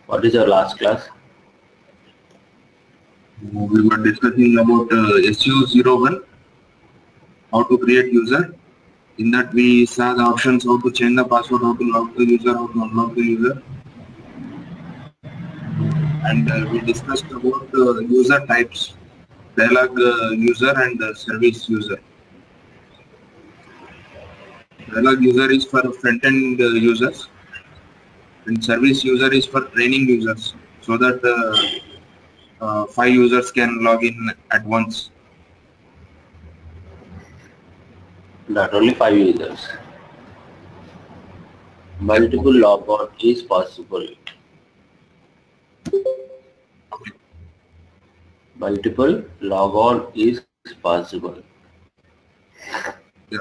What is your last class? We were discussing about SU01, how to create user. In that we saw the options, how to change the password, how to log the user, how to unlock the user. And we discussed about user types, dialog user and service user. Dialog user is for front-end users and service user is for training users, so that 5 users can log in at once. Not only 5 users. Multiple logout is possible. Multiple logon is possible. Yeah.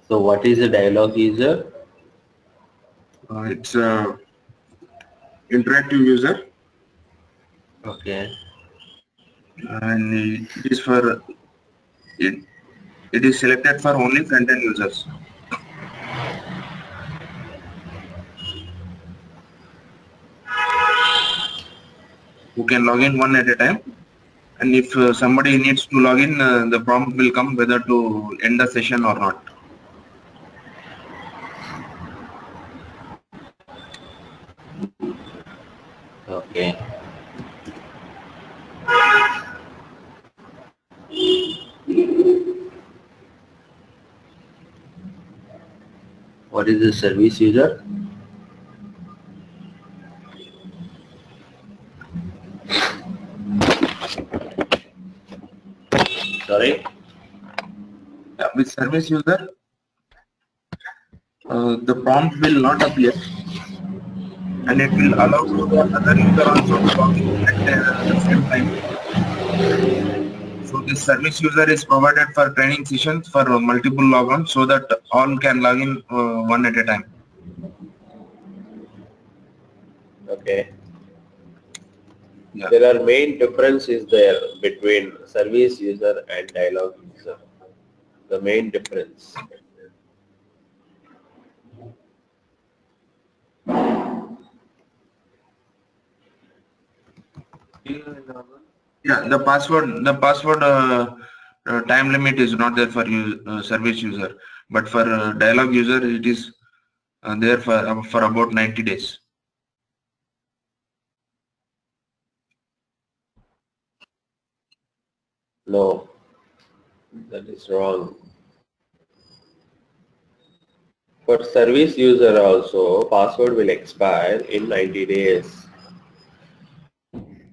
So what is a dialog user? It's a interactive user. Okay. And it is for it is selected for only front-end users. Who can log in one at a time, and if somebody needs to log in, the prompt will come whether to end the session or not. Okay. What is the service user? Sorry? With service user, the prompt will not appear, and it will allow to the other user also to log in at the same time. So this service user is provided for training sessions for multiple logons, so that all can log in one at a time. Okay. Yeah. There are main differences there between service user and dialog user. The main difference. Yeah, the password time limit is not there for service user, but for dialog user it is there for about 90 days. No, that is wrong. For service user also, password will expire in 90 days.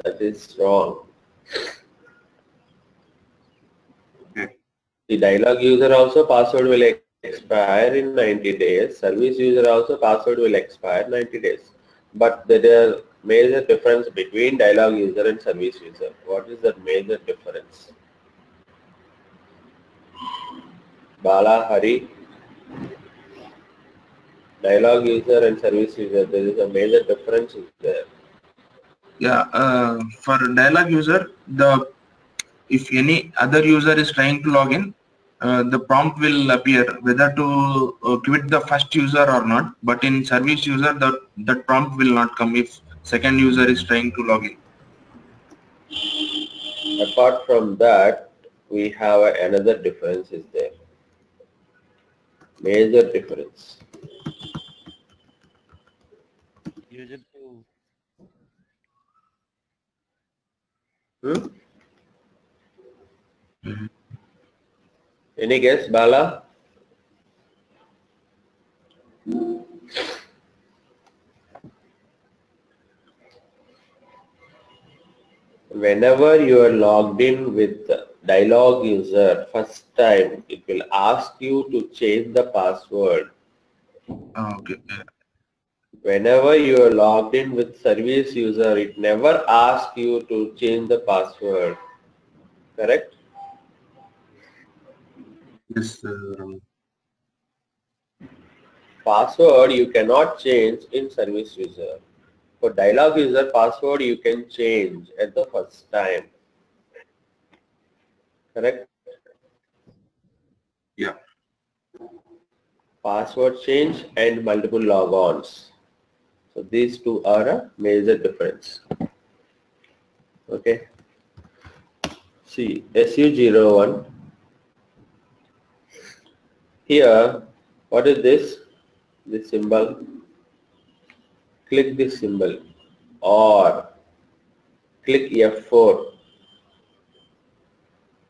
That is wrong. Okay. The dialog user also password will expire in 90 days. Service user also password will expire 90 days. But there is major difference between dialog user and service user. What is that major difference? Bala, Hari, dialog user and service user, there is a major difference there. Yeah, for dialog user, if any other user is trying to log in, the prompt will appear whether to quit the first user or not. But in service user, that prompt will not come if second user is trying to log in. Apart from that, we have another difference is there. Major difference. User to Any guess, Bala? Whenever you are logged in with dialog user first time, it will ask you to change the password. Okay. Whenever you are logged in with service user, it never asks you to change the password. Correct? Yes, Password you cannot change in service user. For dialog user, password you can change at the first time. Correct? yeah. Password change and multiple logons. So these two are a major difference. Okay. See, SU01. Here, what is this? This symbol. Click this symbol or click F4.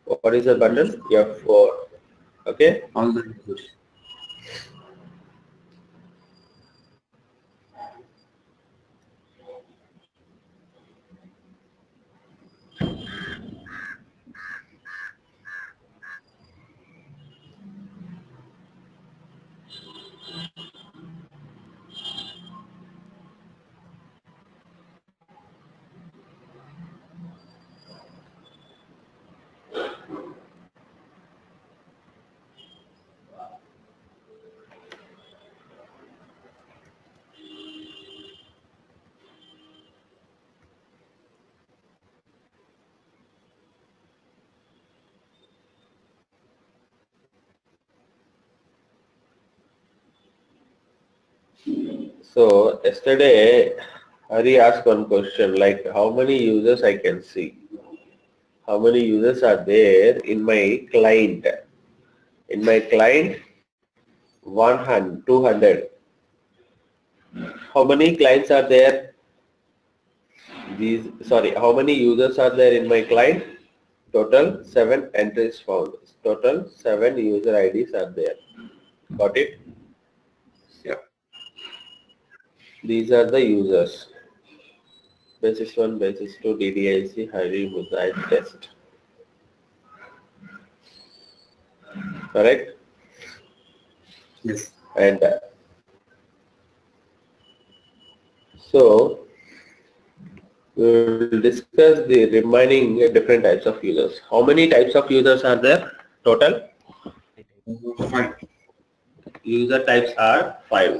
What is the button? F4. Okay. All the users. So yesterday, Hari asked one question like how many users I can see. How many users are there in my client? In my client, 100, 200. How many clients are there? How many users are there in my client? Total 7 entries found. Total 7 user IDs are there. Got it? Yeah. These are the users. Basis 1, Basis 2, DDIC, Hari, Mosaic, Test. Correct? Yes. And so we will discuss the remaining different types of users. How many types of users are there total? 5. User types are 5,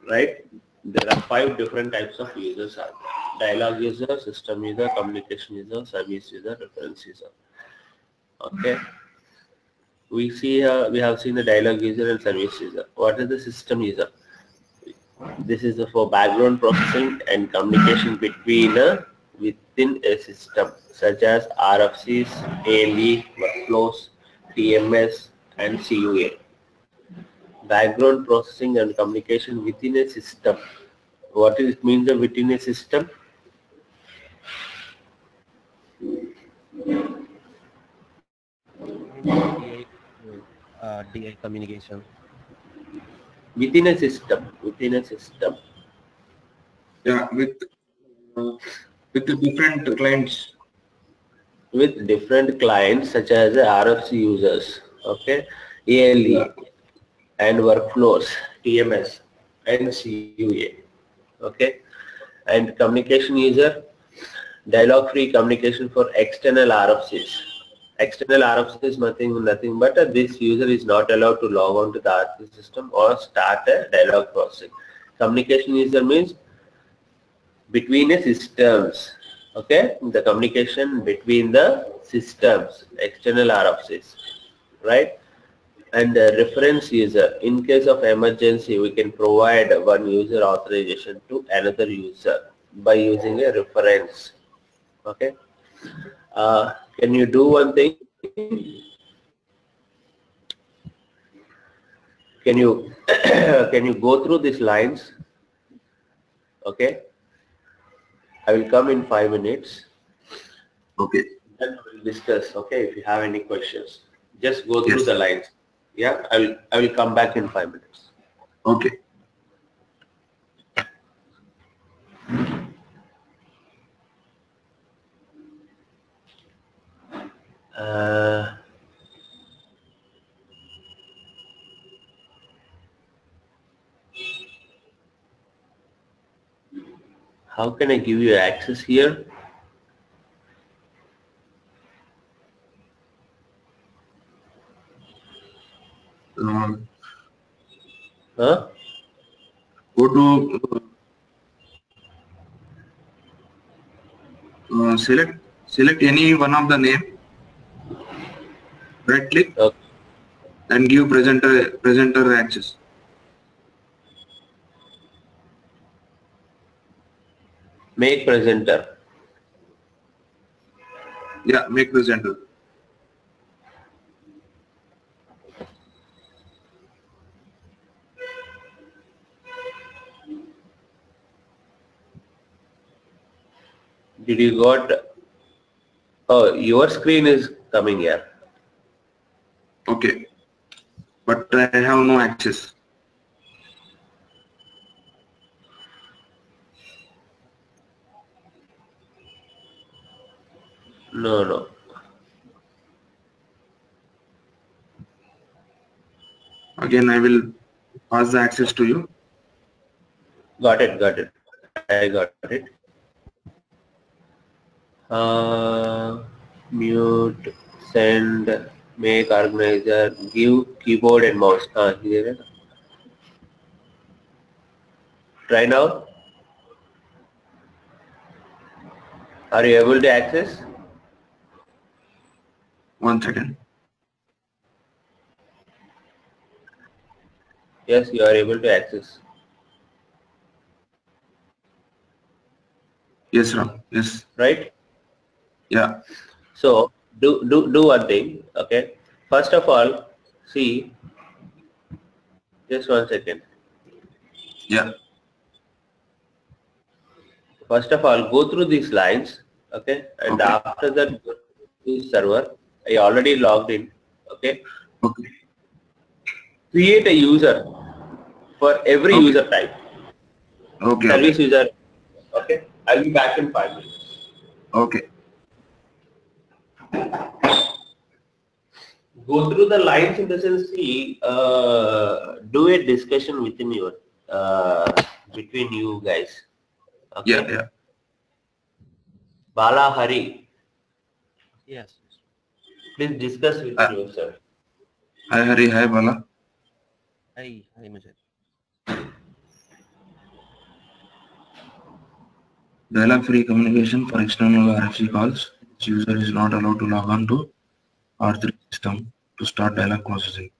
right? There are 5 different types of users are there. Dialog user, system user, communication user, service user, reference user. Okay. We have seen the dialog user and service user. What is the system user? This is for background processing and communication within a system, such as RFCs, ALE, workflows, TMS, and CUA. Background processing and communication within a system. What it means within a system? DI, DI communication. Within a system. Within a system. Yeah, with the different clients. With different clients such as RFC users, okay, ALE and workflows, TMS and CUA, okay, and communication user, dialog free communication for external RFCs. External RFC is nothing but this user is not allowed to log on to the RFC system or start a dialog processing. Communication user means between the systems, okay, the communication between the systems, external RFCs, right? And the reference user, in case of emergency, we can provide one user authorization to another user by using a reference, okay. Can you do one thing? Can you can you go through these lines? Okay, I will come in 5 minutes. Okay. Then we will discuss. Okay, if you have any questions, just go through Yes. the lines. Yeah, I will come back in 5 minutes. Okay. Uh, how can I give you access here? Huh? Go to select any one of the name, right click Okay. and give presenter access. Make presenter. Yeah, make presenter. Did you got? Oh, your screen is coming here. Okay, but I have no access. No, no. Again, I will pass the access to you. Got it. Got it. I got it. Mute, send, make organizer, give keyboard and mouse. Here. Try now. Are you able to access? 1 second. Yes, you are able to access. Yes, Ram. Yes. Right? Yeah. So do one thing. Okay. First of all, see. Just 1 second. Yeah. First of all, go through these lines. Okay. And Okay. after that, go to the server. I already logged in. Okay. Okay. Create a user for every Okay. user type. Okay. Service Okay. user. Okay. I'll be back in 5 minutes. Okay. Go through the lines in the sense, see, do a discussion within your, between you guys. Yeah. Okay. Yeah. Bala Hari, Yes. please discuss within yourself. Hi Hari. Hi Bala. Hi, Majid. Dialogue-free communication for external RFC calls. This user is not allowed to log on to R3 system to start dialogue processing.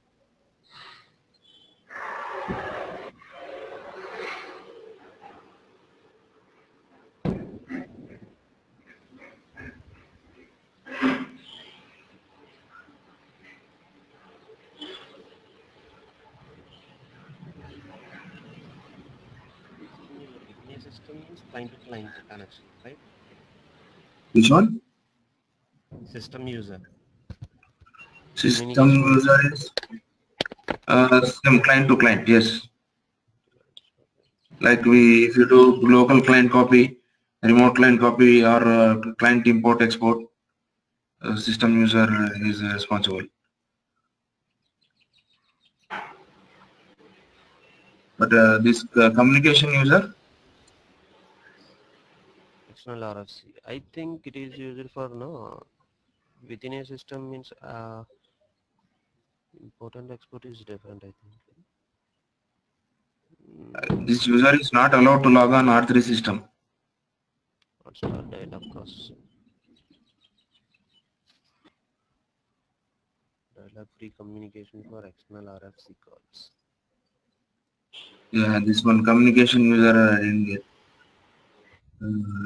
Within a system means client to client connection, right? Which one? System user. System Communication with user is system client to client. Yes. Like if you do local client copy, remote client copy, or client import export, system user is responsible. But this communication user, external RFC. I think it is used for no within a system means import and export is different. I think. this user is not allowed to log on R3 system. What's the data processing? Dialogue-free communication for external RFC calls. Yeah, this one communication user in the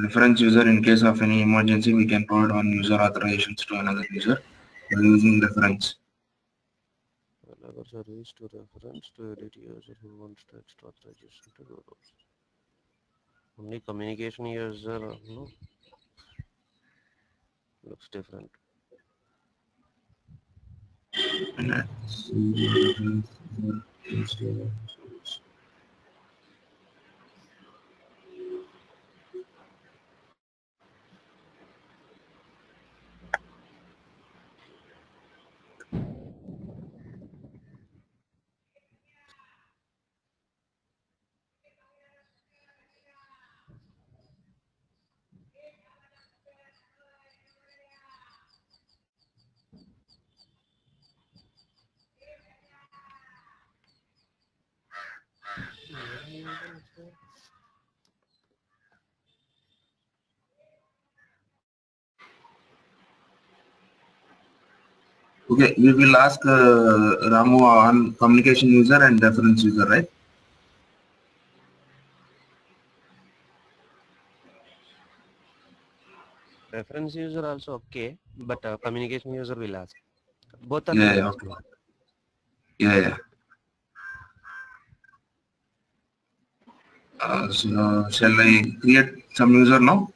reference user. In case of any emergency, we can provide one user authorizations to another user by using reference. Dialogue service to reference to edit user who wants to extra authorization to go to. Only communication user no, looks different. Okay, we will ask Ramu on communication user and reference user, right? Reference user also okay, but communication user will ask. Both are Yeah, fine. yeah, okay. Yeah. So shall I create some user now?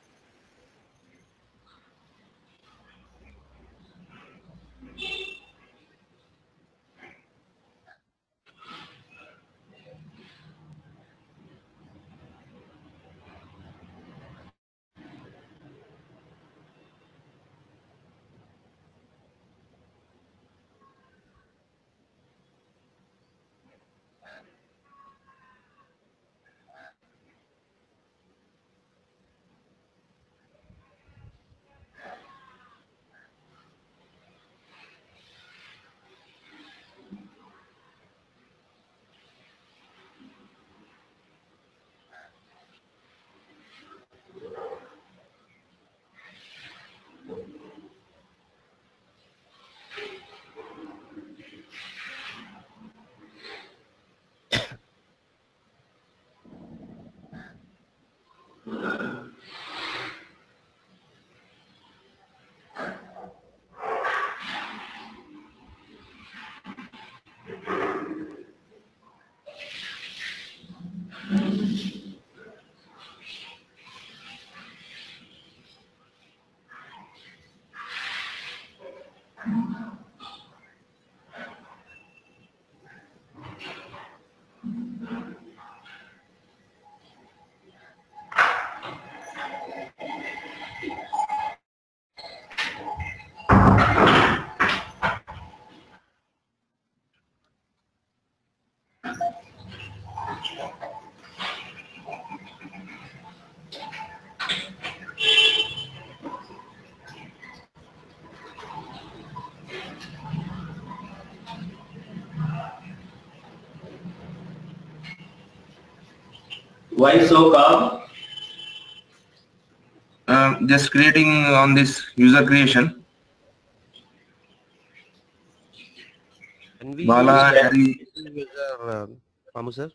Why so calm? Just creating on this user creation. And we use Bala, Harry. user, Pamu sir.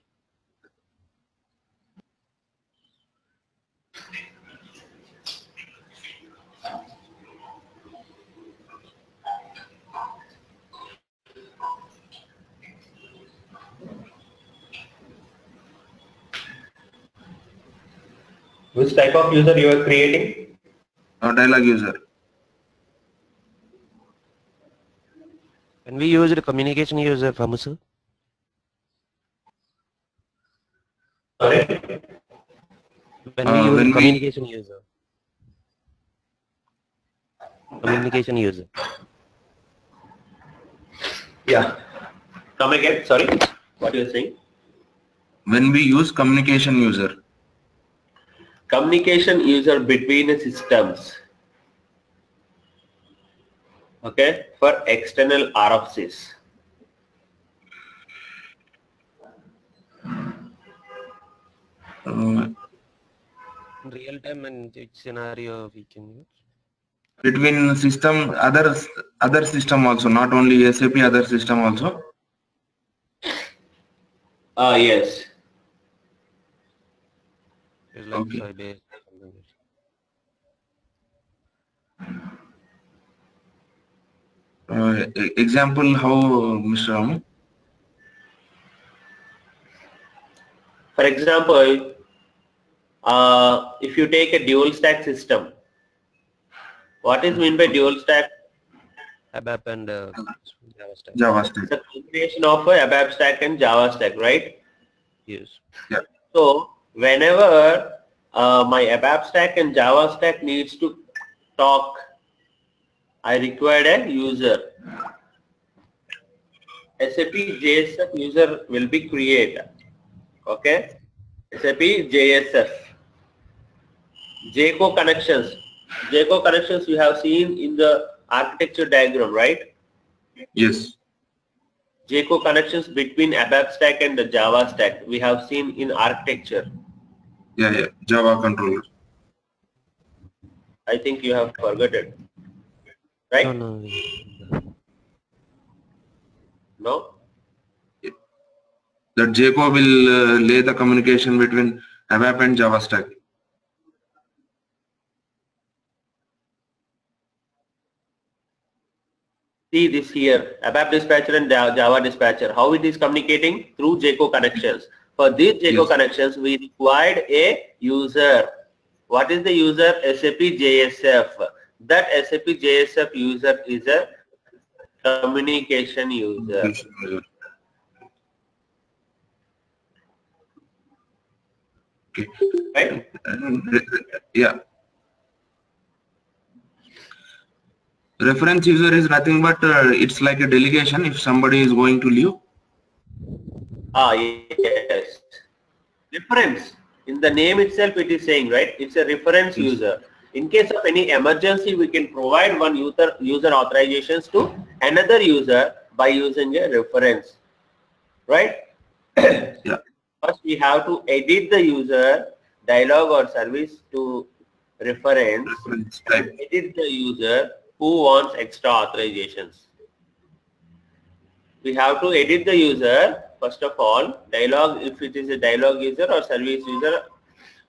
Which type of user you are creating? Dialog user. And we use the communication user, Pamu sir. Sorry? When we use When communication user. Communication user. Yeah. Come again. Sorry. What you are saying? when we use communication user. Communication user between the systems. Okay. For external RFCs. In real time and which scenario we can use? Between system, other system also, not only SAP, other system also. Yes. It's like Okay. Sybase. Example how, Mr. Ramu? For example, if you take a dual stack system, what is meant by dual stack? ABAP and Java stack. Java stack. It's a combination of a ABAP stack and Java stack, right? Yes. Yeah. So whenever my ABAP stack and Java stack needs to talk, I required a user. SAP JSF user will be created. Okay. SAP JSF. JCO connections. JCO connections you have seen in the architecture diagram, right? Yes. JCO connections between ABAP stack and the Java stack we have seen in architecture. Yeah. Java controller. I think you have forgotten, right? No. No? That JCO will lay the communication between ABAP and Java stack. See this here, ABAP dispatcher and Java dispatcher, how it is communicating? Through JCO connections. For these JCO connections, we required a user. What is the user? SAP JSF. That SAP JSF user is a communication user. Okay. Right? Yeah. Reference user is nothing but it's like a delegation if somebody is going to leave. Yes. Reference. In the name itself it is saying, right? It's a reference user. In case of any emergency, we can provide one user authorizations to another user by using a reference. Right? Yeah. First we have to edit the user dialog or service to reference Type. edit the user who wants extra authorizations. We have to edit the user first of all, dialog if it is a dialog user or service user,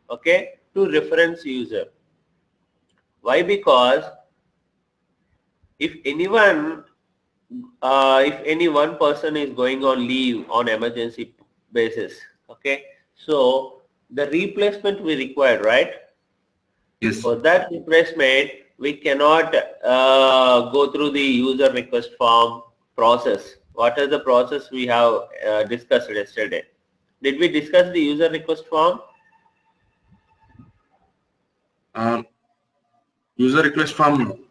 okay, to reference user. Why? Because if any one person is going on leave on emergency basis, okay, so the replacement we require, right? Yes. For that replacement, we cannot go through the user request form process. What is the process we have discussed yesterday? Did we discuss the user request form? User request form.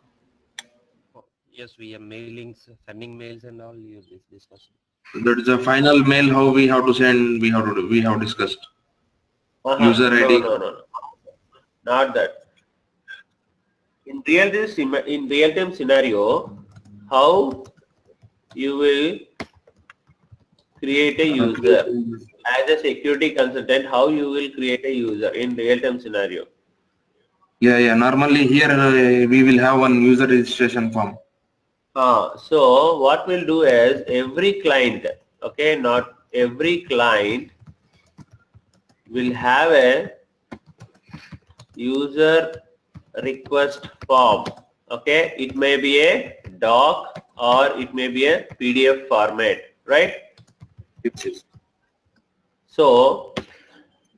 Yes, we have mailings, sending mails and all you discussed. That is the final mail how we have to send. We have discussed. User ID. No, not that. In real-time scenario, how you will create a user as a security consultant? How you will create a user in real-time scenario? Yeah. Normally here we will have one user registration form. So what we'll do is every client, okay, not every client will have a user request form. Okay, it may be a doc or it may be a PDF format, right? Yes. So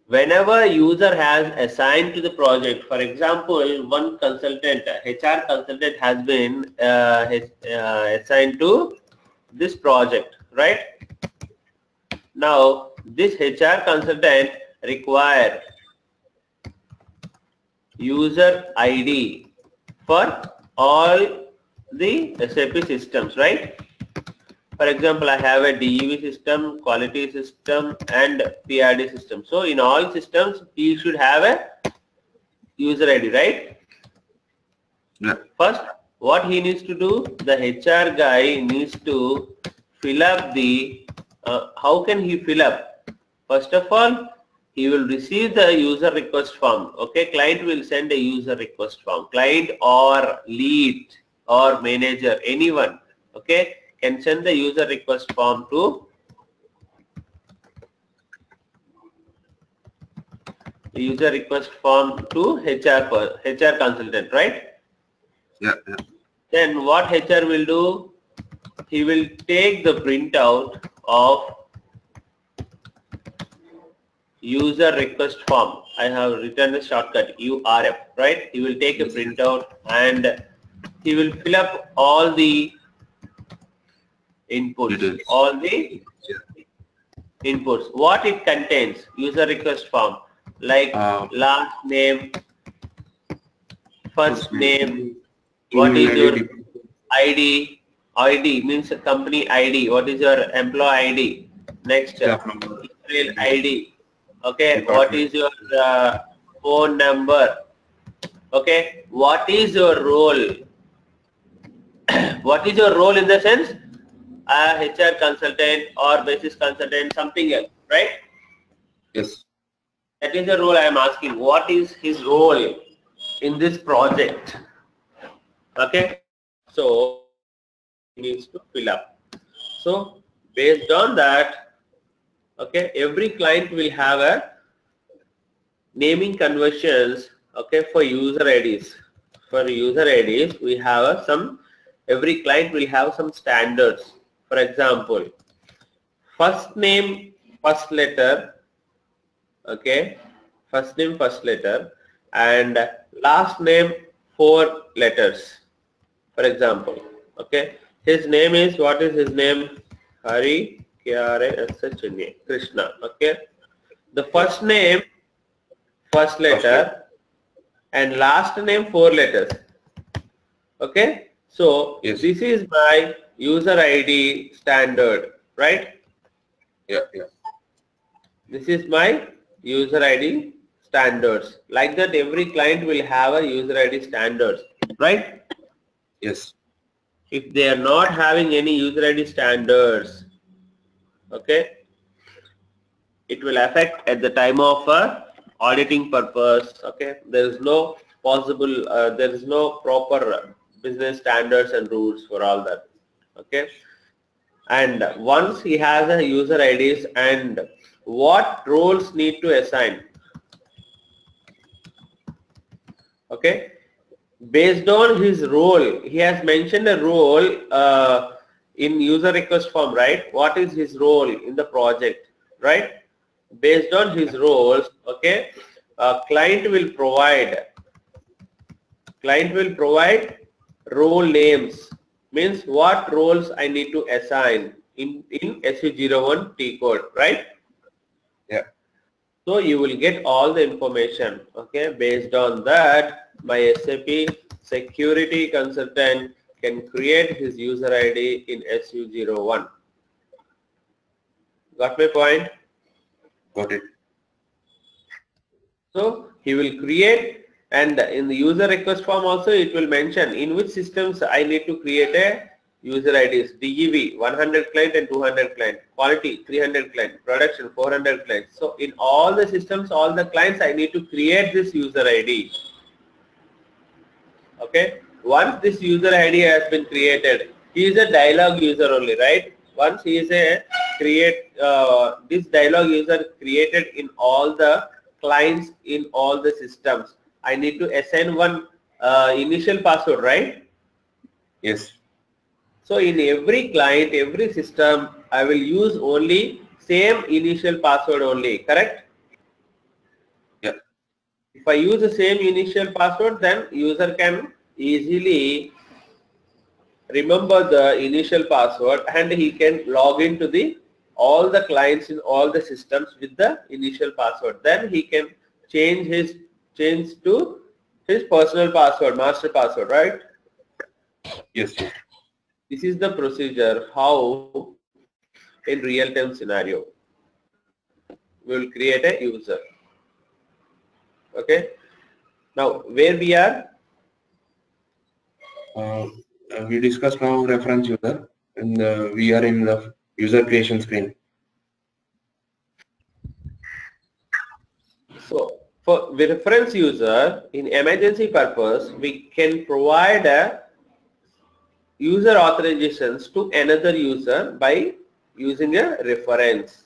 whenever user has assigned to the project, for example, one consultant, HR consultant has been assigned to this project, right? Now this HR consultant require user ID for all the SAP systems, right? For example, I have a DEV system, quality system and PRD system. So in all systems, he should have a user ID, right? Yeah. First, what he needs to do, the HR guy needs to fill up the, how can he fill up? First of all, he will receive the user request form. Okay, client will send a user request form. Client or lead or manager, anyone, okay, can send the user request form to HR consultant, right? Yeah. Then what HR will do? He will take the printout of user request form. I have written a shortcut URF, right? He will take a printout and he will fill up all the inputs, inputs. What it contains, user request form, like last name, first name, what is your ID? ID means company ID. What is your employee ID? Next, email ID. Okay, what is your phone number? Okay, what is your role? What is your role in the sense? HR consultant or basis consultant, something else, right? Yes. That is the role I am asking. What is his role in this project? Okay, so he needs to fill up. So Based on that, okay, every client will have a naming conversions, okay, for user IDs. For user IDs, we have every client will have some standards. For example, first name, first letter, okay, first name, first letter, and last name, 4 letters. For example, okay, his name is, what is his name? Hari, K-R-A-S-H-N-A, Krishna, okay. The first name, first letter, and last name 4 letters. Okay, so Yes. this is my user ID standard, right? Yeah, yeah. This is my user ID standards. Like that, every client will have a user ID standards, right? Yes. If they are not having any user ID standards, okay, it will affect at the time of auditing purpose. Okay, there is no possible, there is no proper business standards and rules for all that. Okay, and once he has a user IDs, and what roles need to assign. Okay, based on his role, he has mentioned a role in user request form, right? What is his role in the project, right? Based on his roles, okay, client will provide role names, means what roles I need to assign in SU01 T code, right? Yeah. So you will get all the information, okay. Based on that, my SAP security consultant can create his user ID in SU01. Got my point? Got it. So he will create, and in the user request form also it will mention in which systems I need to create a user IDs. DEV 100 client and 200 client, quality 300 client, production 400 clients. So in all the systems, all the clients, I need to create this user ID. Okay. Once this user ID has been created, he is a dialog user only, right? Once he is a this dialog user created in all the clients in all the systems, I need to assign one initial password, right? Yes. So in every client, every system, I will use only same initial password only, correct? Yeah. If I use the same initial password, then user can easily remember the initial password, and he can log into all the clients in all the systems with the initial password. Then he can change to his personal password, master password, right? Yes. This is the procedure how in real-time scenario we will create a user. Okay. Now where we are? We discussed now reference user, and we are in the user creation screen. So for reference user, in emergency purpose, we can provide a user authorizations to another user by using a reference.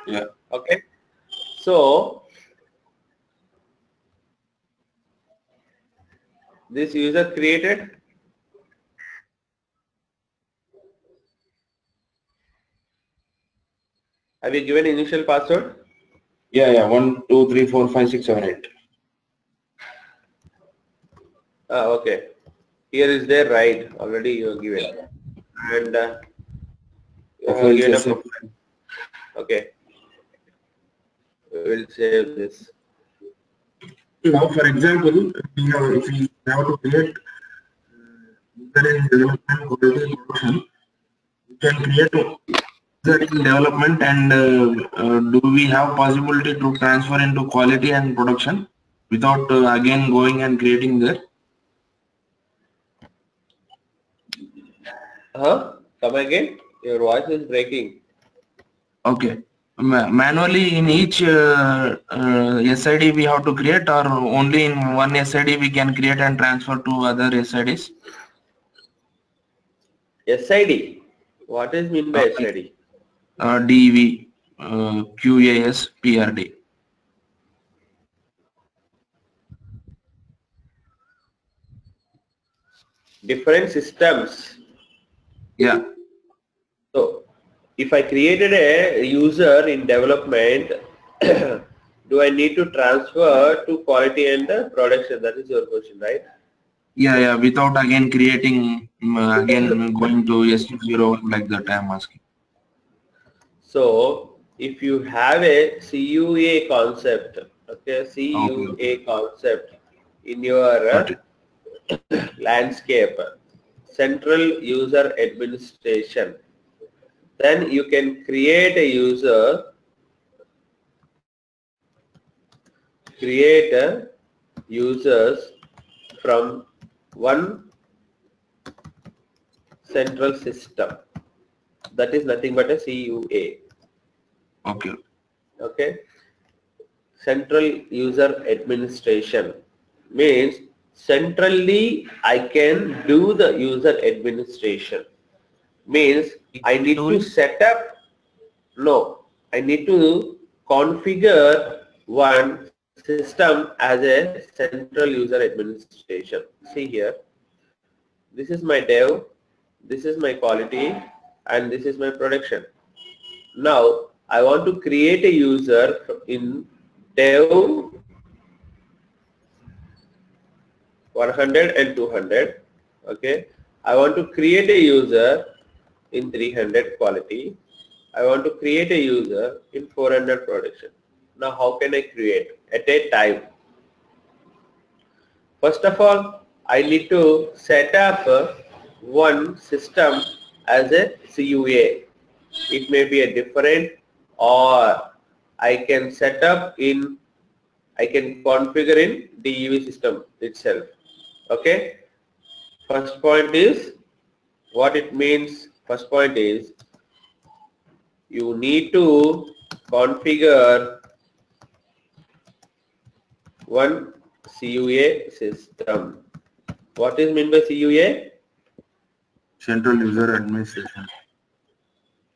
Yeah. Okay. So this user created. Have you given initial password? Yeah. 1, 2, 3, 4, 5, 6, 7, 8. Okay. Here is there, right? Already you have given. And you have given a profile. Okay. We will save this. Now, for example, if we have to create user in development quality production, we can create user in development, and do we have possibility to transfer into quality and production without again going and creating there? Come again. Your voice is breaking. Okay. Manually in each SID we have to create, or only in one SID we can create and transfer to other SIDs? SID. What is mean by SID? DV, QAS, PRD. Different systems. Yeah. So if I created a user in development, do I need to transfer to quality and production? That is your question, right? Yeah. Without again creating, again going to S0 like that, I'm asking. So if you have a CUA concept, okay, Okay. concept in your Got it. landscape, central user administration, then you can create a user, users from one central system. That is nothing but a CUA. Okay. Okay. Central user administration means centrally I can do the user administration. Means I need to set up, no, I need to configure one system as a central user administration. See here, this is my dev, this is my quality, and this is my production. Now I want to create a user in dev 100 and 200. Okay, I want to create a user in 300 quality. I want to create a user in 400 production. Now how can I create at a time? First of all, I need to set up one system as a CUA. It may be a different, or I can set up in, I can configure in DEV system itself. Okay. First point is what it means. First point is you need to configure one CUA system. What is meant by CUA? Central user administration.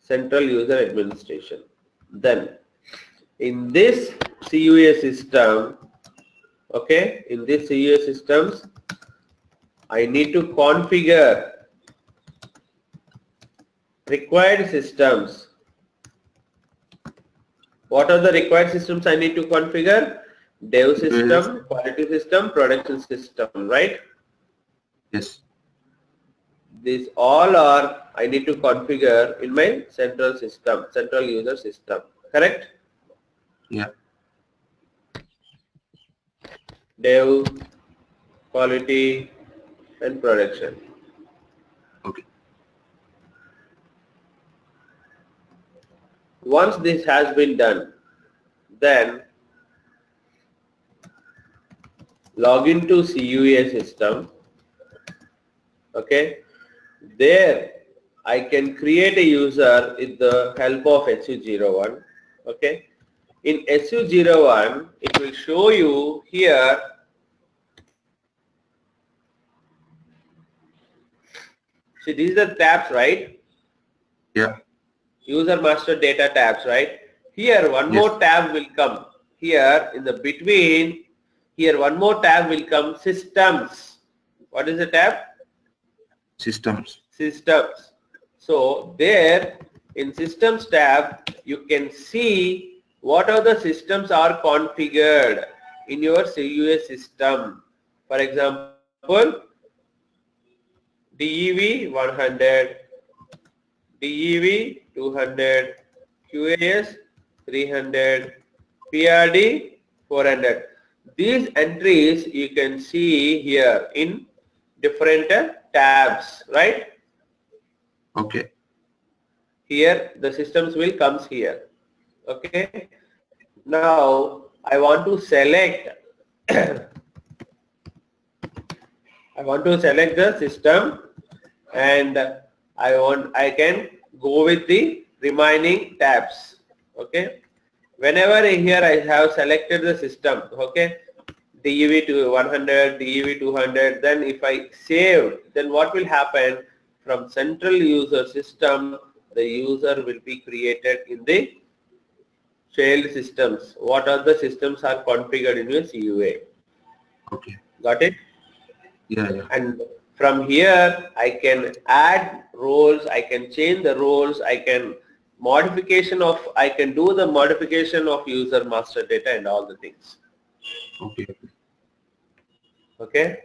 Central user administration. Then in this CUA system, okay, in this CUA systems, I need to configure required systems. What are the required systems I need to configure? Dev system, quality system, production system, right? Yes. These all are I need to configure in my central system, central user system, correct? Yeah. Dev, quality, and production. Okay. Once this has been done, then log into CUA system. Okay, there I can create a user with the help of SU01. Okay, in SU01 it will show you here. See, these are tabs, right? Yeah. User master data tabs, right? Here one more tab will come. Here in the between, here one more tab will come, systems. What is the tab? Systems. Systems. So there in systems tab, you can see what are the systems are configured in your CUA system. For example, DEV 100, DEV 200, QAS 300, PRD 400. These entries you can see here in different tabs, right? Okay. Here the systems will comes here. Okay. Now I want to select I want to select the system, and I can go with the remaining tabs. Okay. Whenever here I have selected the system, okay, DEV to 100, DEV 200, then if I save, then what will happen? from central user system, the user will be created in the shared systems. What are the systems are configured in your CUA? Okay. Got it? Yeah, yeah. And from here, I can add roles, I can change the roles, I can do the modification of user master data and all the things. Okay. Okay?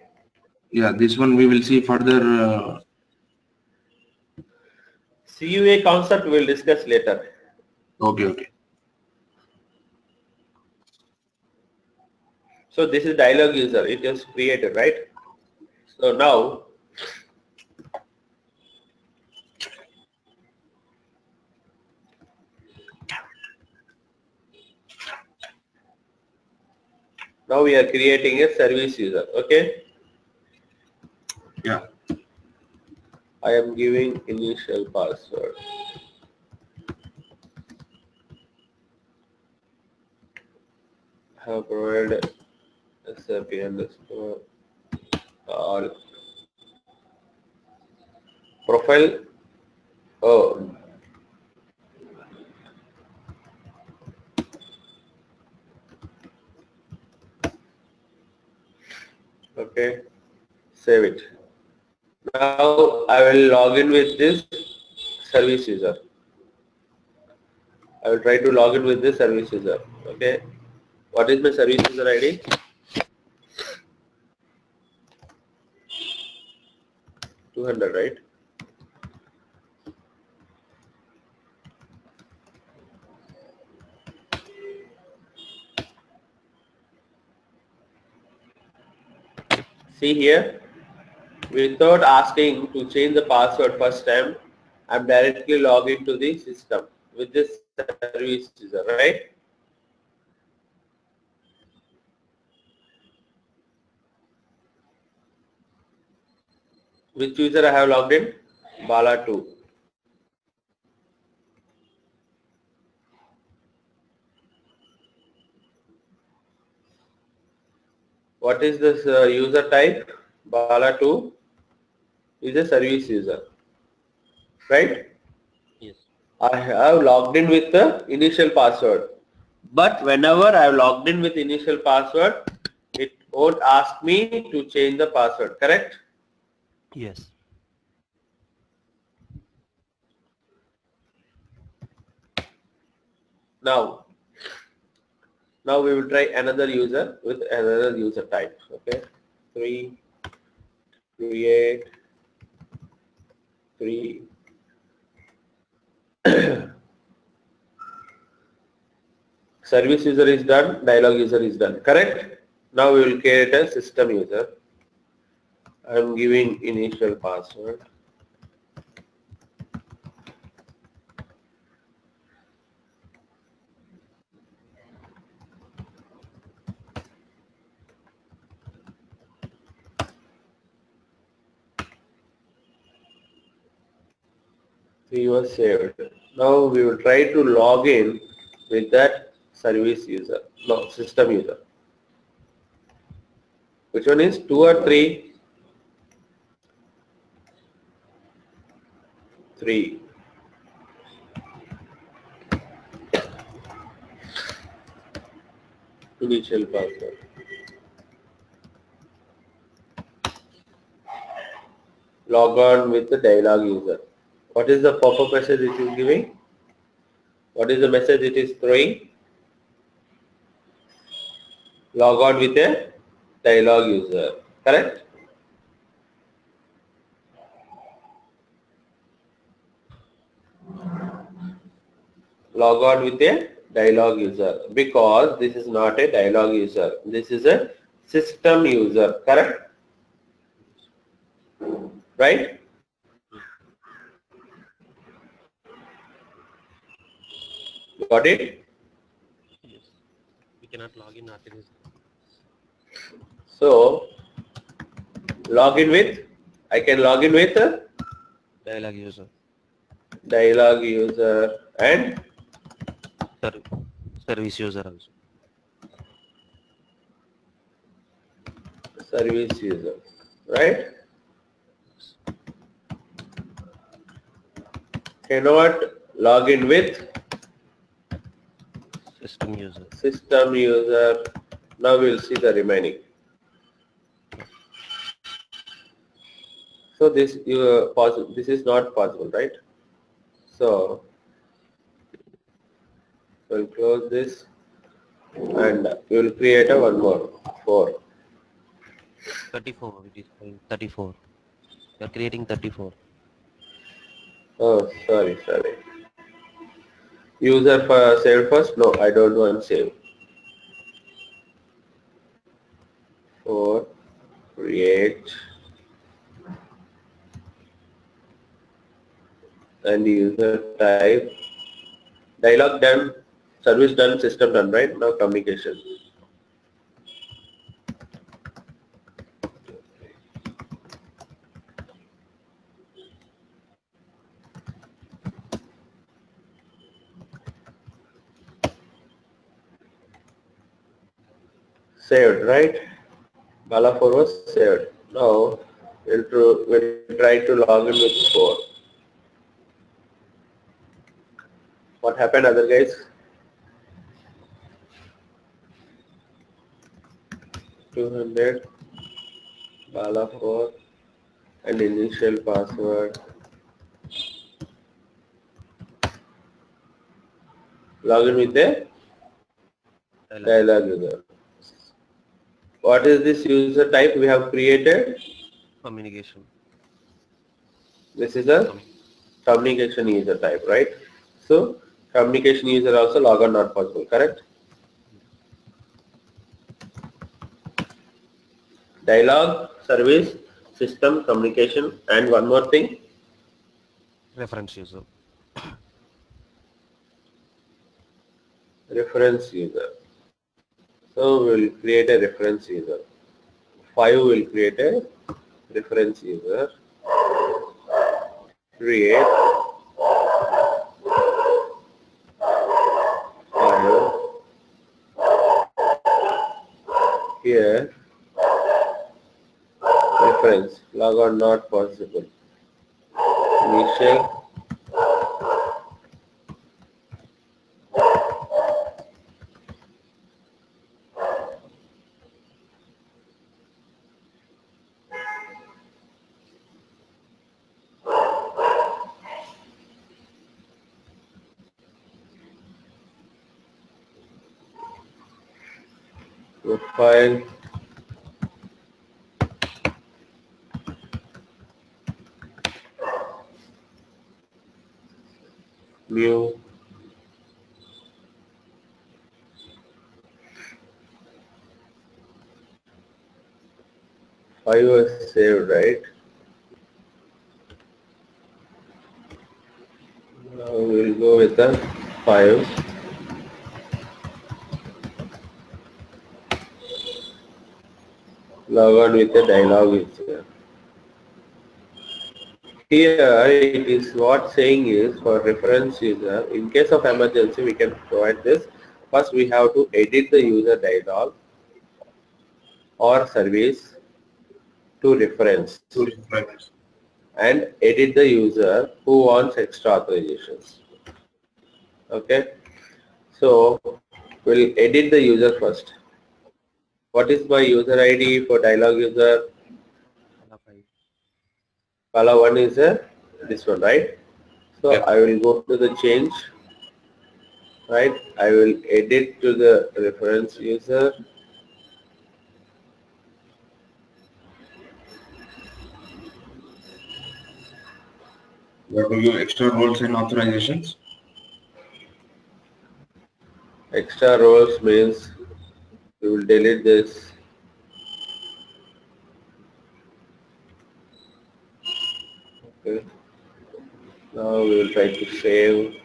Yeah, this one we will see further. CUA concept we'll discuss later. Okay, okay. So this is dialog user, it is created, right? So now, we are creating a service user, okay? Yeah. I am giving initial password. Have provided SAP underscore all profile. Oh, okay. Save it. Now I will log in with this service user. I will try to log in with this service user. Okay. What is my service user ID? $200, right? See here, without asking to change the password first time, I'm directly logged into the system with this service user, right? Which user I have logged in? Bala 2. What is this user type? Bala 2 is a service user, right? Yes. I have logged in with the initial password. But whenever I have logged in with initial password, it won't ask me to change the password, correct? Yes. Now we will try another user with another user type. Okay, 3, create 3. Service user is done, dialog user is done, correct? Now we will create a system user. I am giving initial password. We were saved. Now we will try to log in with that service user, no, system user. Which one is 2 or 3? 3. Initial password. Log on with the dialog user. What is the pop-up message it is giving? What is the message it is throwing? Log on with a dialog user, correct? Log on with a dialog user, because this is not a dialog user. This is a system user, correct? Right? Got it? Yes. We cannot log in after this. So, log in with, I can log in with a Dialog user. dialog user and Service user also. service user, right? cannot log in with System user. system user. Now we'll see the remaining. So this this is not possible, right? So we'll close this and we'll create a one more 4. 34. It is 34. We are creating 34. Oh, sorry. User for save first? No, I don't want save. 4, create, and user type. Dialog done, service done, system done, right? Now communication. Saved, right? Bala 4 was saved. Now we'll try to log in with 4. What happened, other guys? 200 Bala 4 and initial password. Log in with the dialog user. What is this user type we have created? Communication. This is a communication user type, right? So communication user also log on not possible, correct? Dialog, service, system, communication, and one more thing. Reference user. Reference user. So we'll create a reference user. 5 will create a reference user. Create 5. Here reference log on not possible. Initial profile new five was saved, right? Now we'll go with the 5. Log on with the dialog user. Here it is what saying is for reference user, in case of emergency we can provide this. First we have to edit the user dialog or service to reference and edit the user who wants extra authorizations. Okay, so we'll edit the user first. What is my user ID for dialog user? Color 1 is this one, right? So Yep. I will go to the change, right? I will edit to the reference user. You have to give extra roles and authorizations. Extra roles means we will delete this. Okay. Now we will try to save.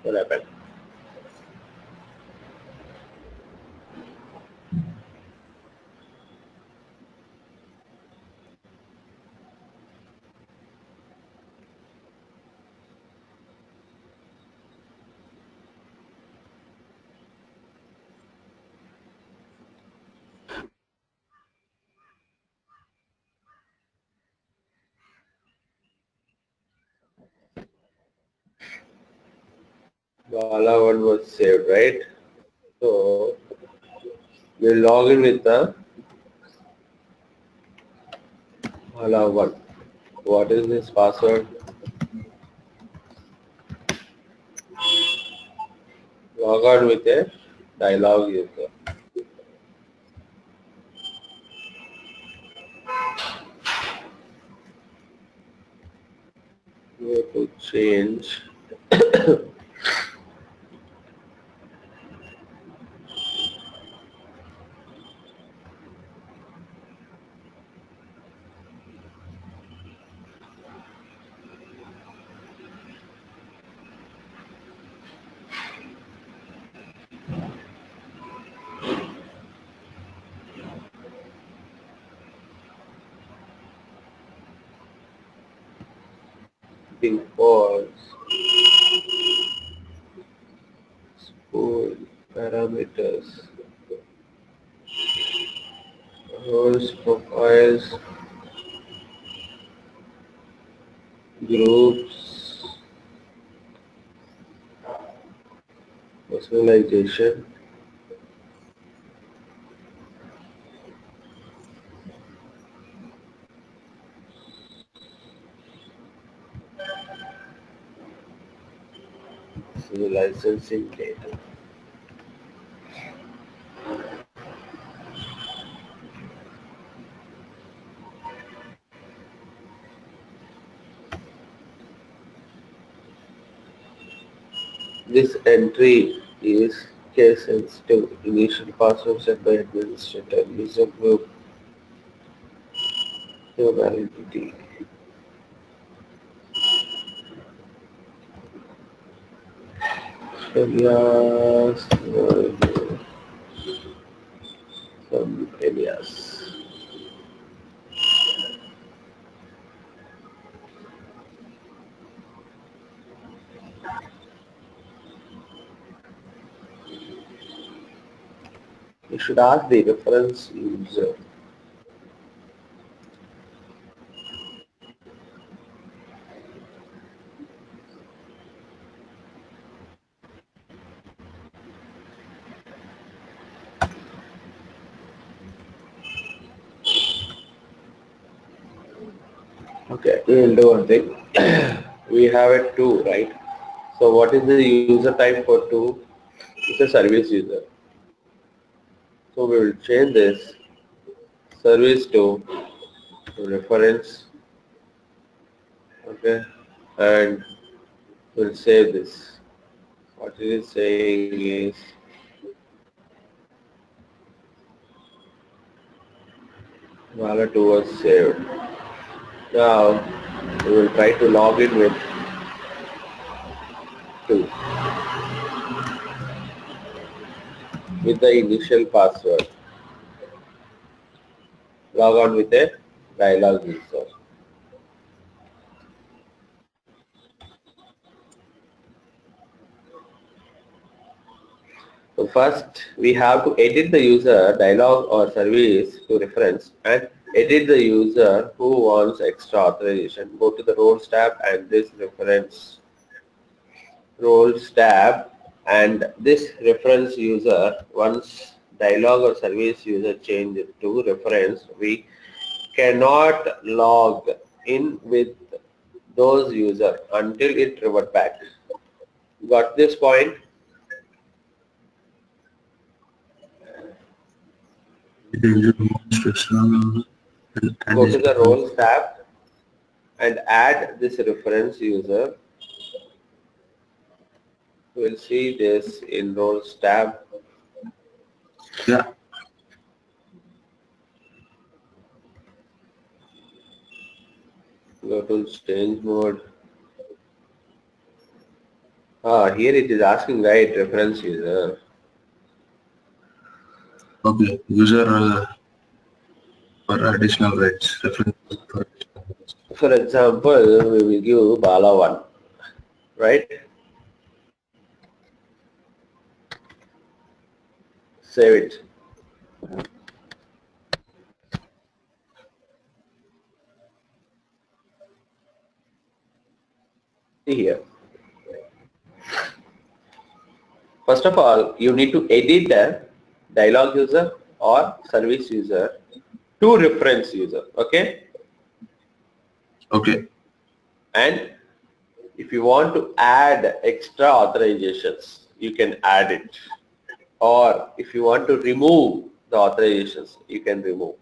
What happened? Bala one was saved, right? So we'll log in with the Bala one. What is this password? Log on with a dialog user. Go to change. Defaults, school parameters, roles, profiles, groups, personalization, licensing data. This entry is case sensitive. Initial password set by administrator. User group, no validity. Alias, some alias. You should ask the reference user. Okay, we will do one thing. We have a 2, right? So what is the user type for 2? It's a service user. So we will change this service to reference, okay, and we'll save this. What it is saying is wallet was saved. Now we will try to log in with 2 with the initial password. Log on with a dialog user. So first we have to edit the user dialog or service to reference and edit the user who wants extra authorization. Go to the roles tab and this reference roles tab and this reference user, once dialog or service user change to reference, we cannot log in with those user until it revert back. Got this point? Go to the roles tab and add this reference user. We'll see this in roles tab. Yeah. Go to change mode. Here it is asking, right, reference user. Okay. User for additional rights. Reference for additional rights. For example, we will give Bala 1, right? Save it. See here. First of all, you need to edit the dialog user or service user to reference user. Okay. Okay. And if you want to add extra authorizations, you can add it. Or if you want to remove the authorizations, you can remove.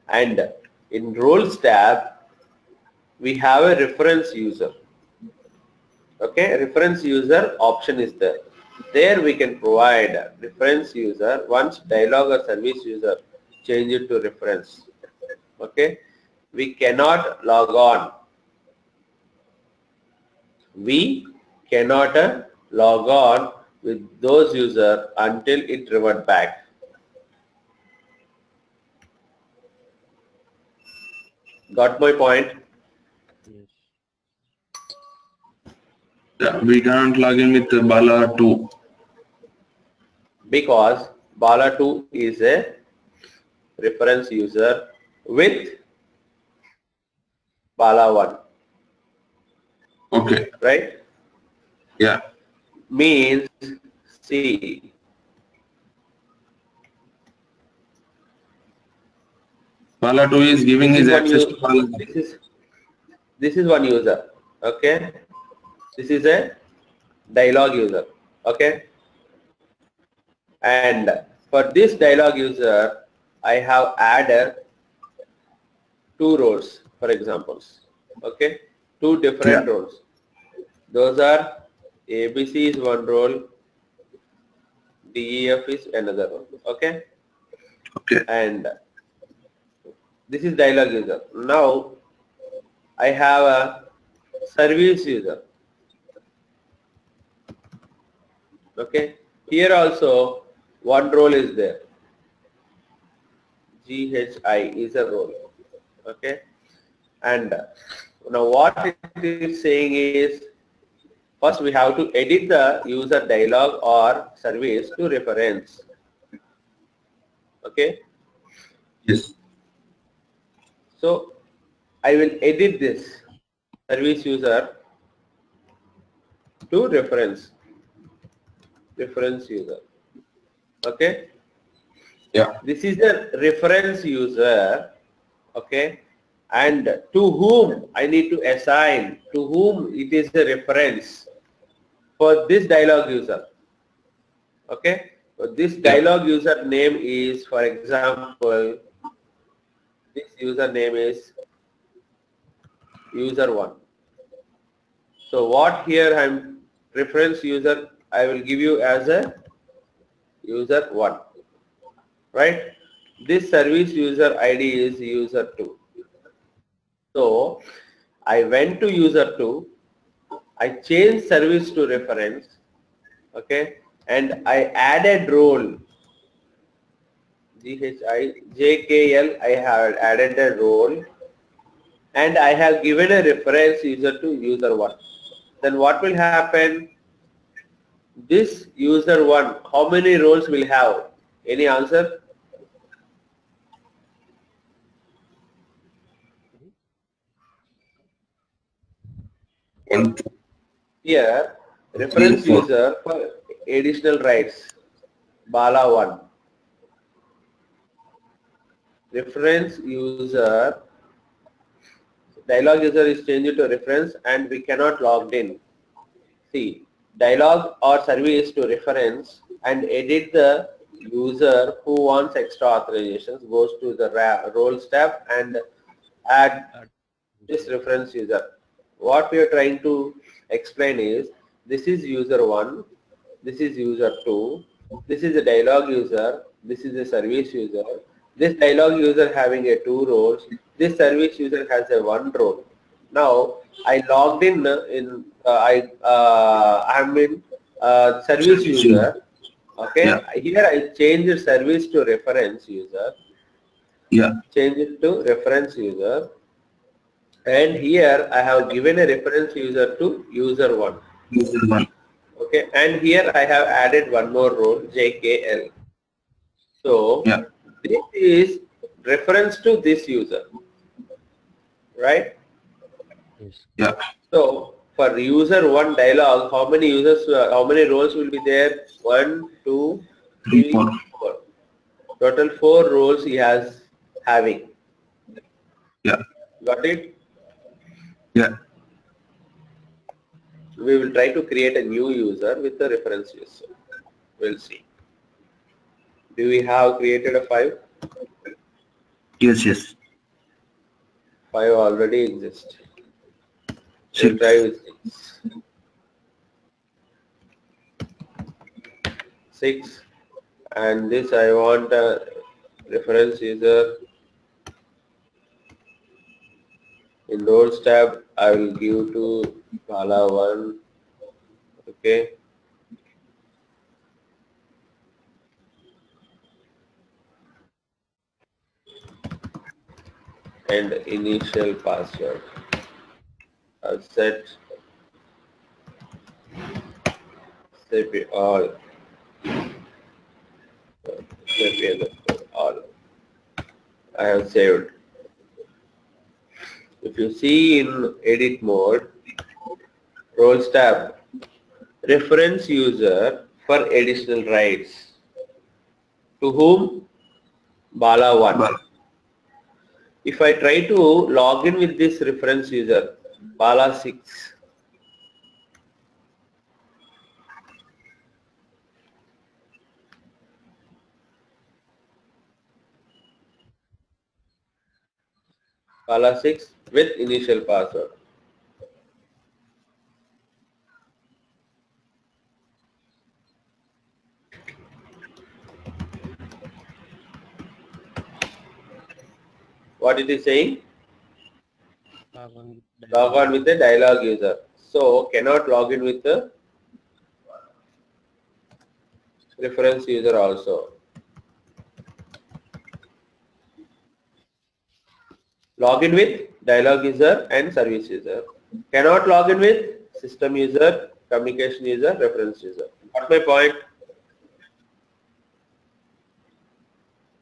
And in roles tab, we have a reference user. Okay, reference user option is there. There we can provide reference user once dialog or service user change it to reference. Okay, we cannot log on. We cannot log on with those user until it revert back. Got my point? Yes. Yeah, we can't log in with Bala 2. Because Bala 2 is a reference user with Bala 1. Okay. Right? Yeah. Means, see, Bala 2 is giving his access to Bala. This is one user. Okay. This is a dialog user. Okay. And for this dialog user, I have added 2 roles, for examples. Okay. 2 different roles. Those are ABC is one role, DEF is another role. Okay. Okay. And this is dialog user. Now I have a service user. Okay. Here also one role is there. GHI is a role. Okay. And now what it is saying is, first we have to edit the user dialog or service to reference. Okay. Yes. So I will edit this service user to reference user. Okay. Yeah. This is the reference user. Okay. And to whom I need to assign, to whom it is a reference for this dialog user. Okay. So this dialog user name is, for example, this user name is user1. So what here I'm reference user I will give you as a user1, right? This service user ID is user2. So I went to user2, I changed service to reference, okay, and I added role JKL. I have added a role, and I have given a reference user to user1. Then what will happen? This user1, how many roles will have? Any answer? Here, reference user for additional rights, Bala1. Reference user, dialog user is changed to reference and we cannot log in. See, dialog or service to reference and edit the user who wants extra authorizations goes to the roles tab and add this reference user. What we are trying to explain is, this is user 1, this is user 2, this is a dialog user, this is a service user. This dialog user having a 2 roles, this service user has a 1 role. Now I logged in I'm in service user. Okay, here I changed service to reference user. Change it to reference user. And here I have given a reference user to user1. Okay, and here I have added one more role, JKL. So this is reference to this user, right? Yes. So For user one dialog, how many users, how many roles will be there? 1, 2, 3, 4. 4. Total 4 roles he has having. Yeah. Got it? Yeah. We will try to create a new user with the reference user. We'll see. Do we have created a 5? Yes. Yes. 5 already exists. We'll 6. try with 6. And this I want a reference user. In roles tab, I will give to Bala 1. Okay. And initial password. I'll set SAP all. SAP all. I have saved. If you see in edit mode, roles tab, reference user for additional rights. To whom? Bala 1. Bala. If I try to log in with this reference user, Bala 6. Bala 6 with initial password. What it is saying? Log on with the dialog user. So cannot log in with the reference user also. Log in with dialog user and service user. Cannot log in with system user, communication user, reference user. Got my point?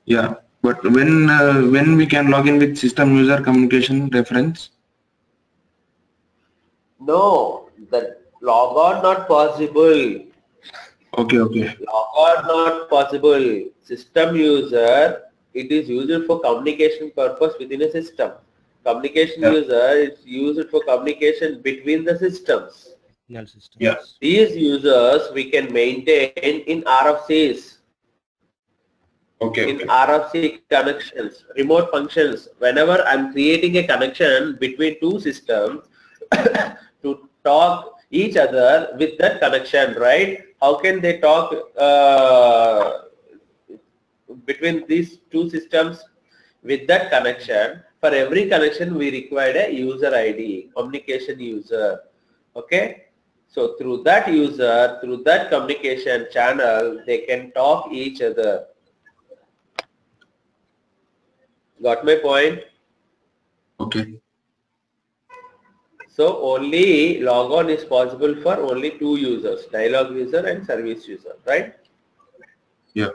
Yeah. But when we can log in with system user communication reference? No, the log on not possible. Okay. Okay. Log on not possible. System user, it is used for communication purpose within a system. Communication Yeah. user is used for communication between the systems. Yeah. These users we can maintain in RFCs. Okay. In Okay. RFC connections, remote functions, whenever I'm creating a connection between two systems to talk each other with that connection, right? How can they talk between these two systems with that connection? For every connection, we require a user ID, communication user. Okay? So through that user, through that communication channel, they can talk each other. Got my point? Okay. So only log on is possible for only two users, dialog user and service user, right? Yeah.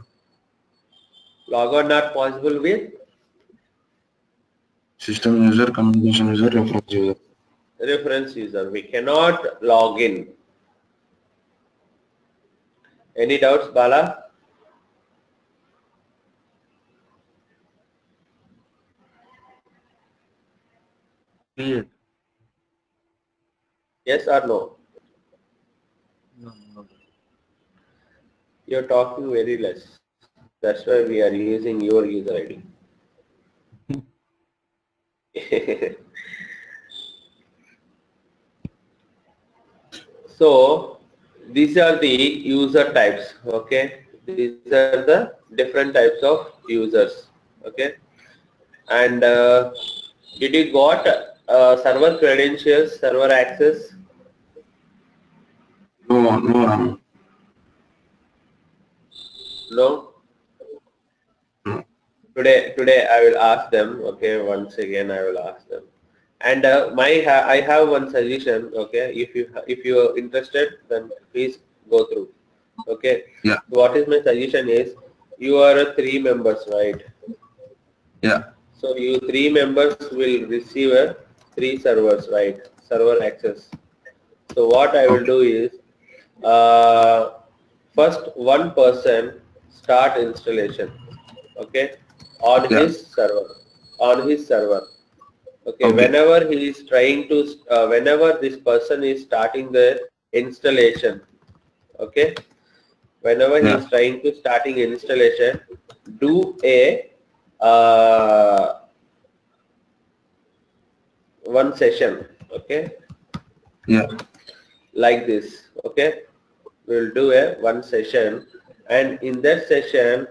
Log on not possible with System user, communication user, reference user. reference user. We cannot log in. Any doubts, Bala? Clear. Yes or no? No. You're talking very less. That's why we are using your user ID. So these are the user types. Okay, these are the different types of users. Okay, and did you got server credentials, server access? No, Ram. No. No. Today I will ask them. Okay, once again I will ask them. And I have one suggestion. Okay, if you are interested, then please go through. Okay. Yeah. What is my suggestion is, you are 3 members, right? Yeah. So you 3 members will receive 3 servers, right? Server access. So what I will do is, first one person start installation, okay, on Yeah. his server, okay. Okay. Whenever he is trying to, whenever this person is starting the installation, okay, whenever he Yeah. is trying to starting installation, do a uh, one session, okay, Yeah. like this, okay. We'll do a one session, and in that session,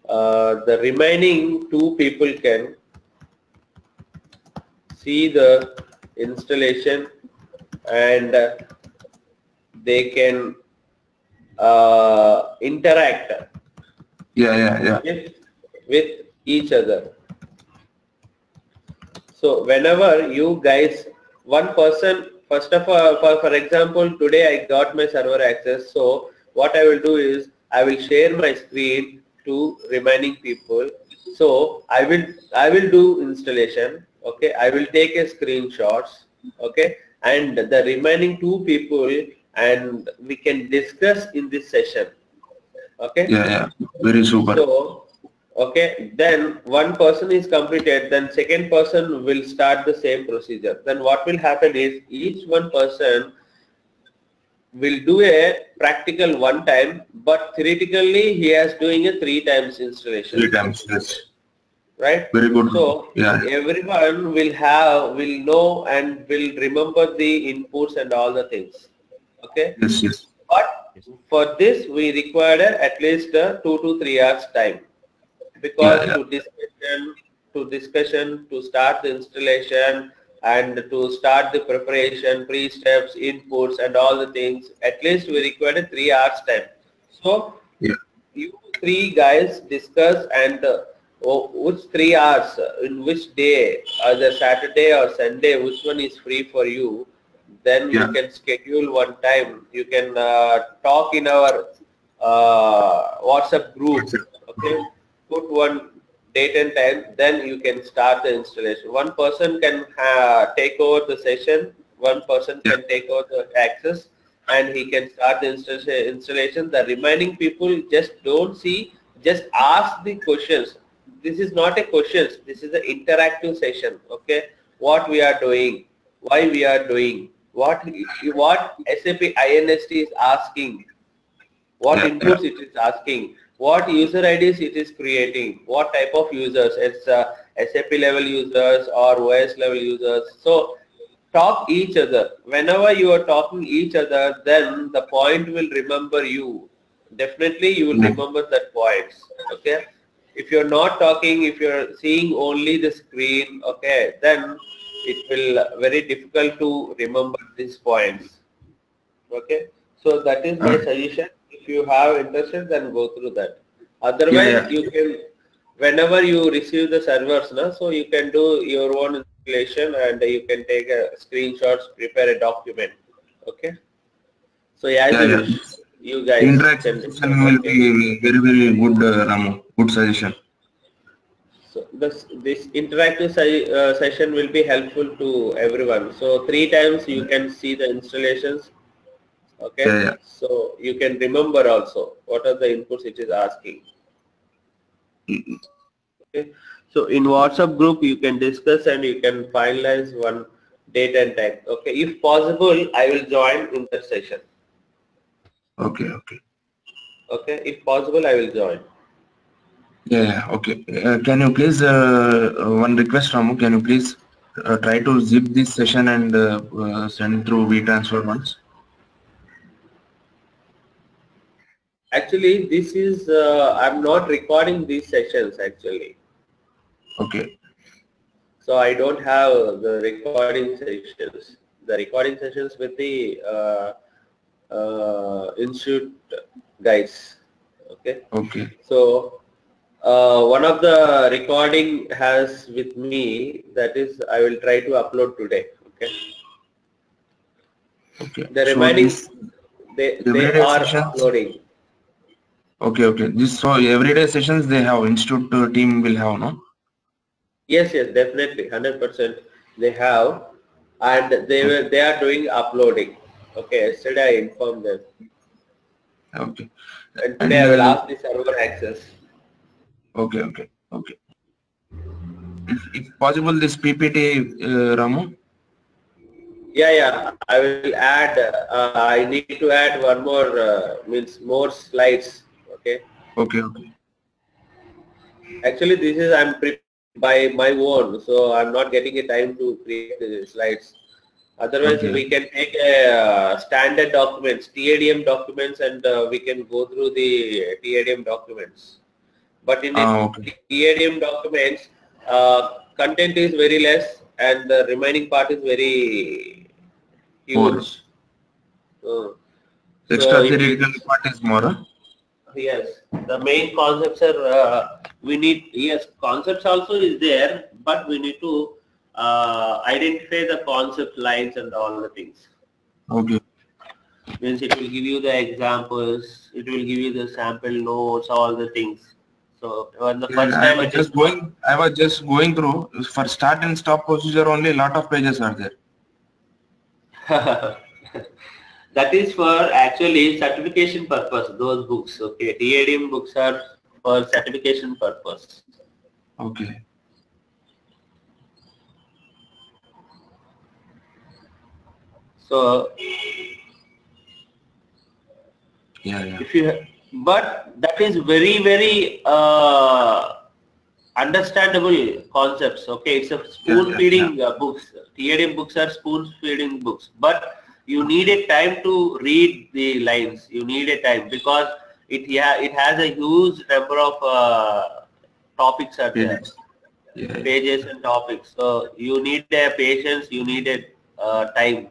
the remaining two people can see the installation, and they can interact Yeah. Yeah. Yeah. with, with each other. So whenever you guys, one person, first of all, for example, today I got my server access. So what I will do is I will share my screen to remaining people. So I will do installation. Okay, I will take a screenshots. Okay, and the remaining two people, and we can discuss in this session. Okay. Yeah. Yeah. Very super. So, okay, then one person is completed, then second person will start the same procedure. Then what will happen is each one person will do a practical one time, but theoretically he is doing a 3 times installation, 3 times. Yes. right? Very good. So Yeah. everyone will know and will remember the inputs and all the things. Okay. Yes. Yes. But for this we require at least 2 to 3 hours time, Yeah. because Yeah. to start the installation and to start the preparation, pre-steps, inputs and all the things, at least we require 3 hours time. So Yeah. you three guys discuss, and which 3 hours, in which day, either Saturday or Sunday, which one is free for you, then you Yeah. can schedule one time. You can talk in our WhatsApp group, okay, put one date and time, then you can start the installation. One person can take over the session, one person Yeah. can take over the access, and he can start the installation. The remaining people just don't see, just ask the questions. This is not a questions, this is an interactive session, okay. What we are doing, why we are doing, what SAP INST is asking, what Yeah. Yeah. inputs it is asking, what user IDs it is creating, what type of users, it's SAP level users or OS level users. So talk each other. Whenever you are talking each other, then the point will remember you. Definitely you will Yeah. remember that points. Okay. If you're not talking, if you're seeing only the screen, okay, then it will very difficult to remember these points. Okay. So that is my suggestion. If you have interested, then go through that. Yeah. Otherwise, Yeah. you can, whenever you receive the servers, so you can do your own installation, and you can take a screenshots, prepare a document. Okay. So as Yeah. you Yeah. wish, you guys Interaction can session discuss. will Okay. be very, very good, Ramu. Good suggestion. So this interactive session will be helpful to everyone. So 3 times you can see the installations. Okay. Yeah. Yeah. So you can remember also what are the inputs it is asking. Okay. So in WhatsApp group you can discuss, and you can finalize one date and time. Okay. If possible, I will join in that session. Okay. Okay. Okay. If possible, I will join. Yeah. Yeah. Okay. Can you please, one request, Ramu? Can you please try to zip this session and send through WeTransfer once? Actually, this is I'm not recording these sessions actually. Okay. So I don't have the recording sessions. The recording sessions with the institute guys. Okay. Okay. So one of the recording has with me, that is I will try to upload today. Okay. Okay. The So remaining, this they everyday are sessions. uploading. Okay. Okay. This, so everyday sessions they have institute team will have, no? Yes, yes, definitely, 100%. They have, and they are doing uploading. Okay, yesterday I informed them. Okay. And today I will ask the server access. Okay. If possible, this PPT, Ramu. Yeah. I will add. I need to add one more. Means more slides. Okay. Okay. Actually, this is I'm preparing by my own, so I'm not getting a time to create the slides. Otherwise, Okay. we can take a standard documents, TADM documents, and we can go through the TADM documents. But in the Okay. TADM documents, content is very less, and the remaining part is very More. huge. So Extra it theoretical is, part is more. yes, the main concepts are we need, yes, concepts also is there, but we need to identify the concept lines and all the things. Okay. Means it will give you the examples, it will give you the sample notes, all the things. So when the first I time was just going through for start and stop procedure only. Lot of pages are there. that is for actually certification purpose, those books. Okay, TADM books are for certification purpose. Okay. So Yeah. if you, but that is very understandable concepts. Okay, it's a spoon feeding books. TADM books are spoon feeding books, but you need a time to read the lines. You need a time because it has a huge number of topics are there, pages and topics. So you need a patience. You need a time.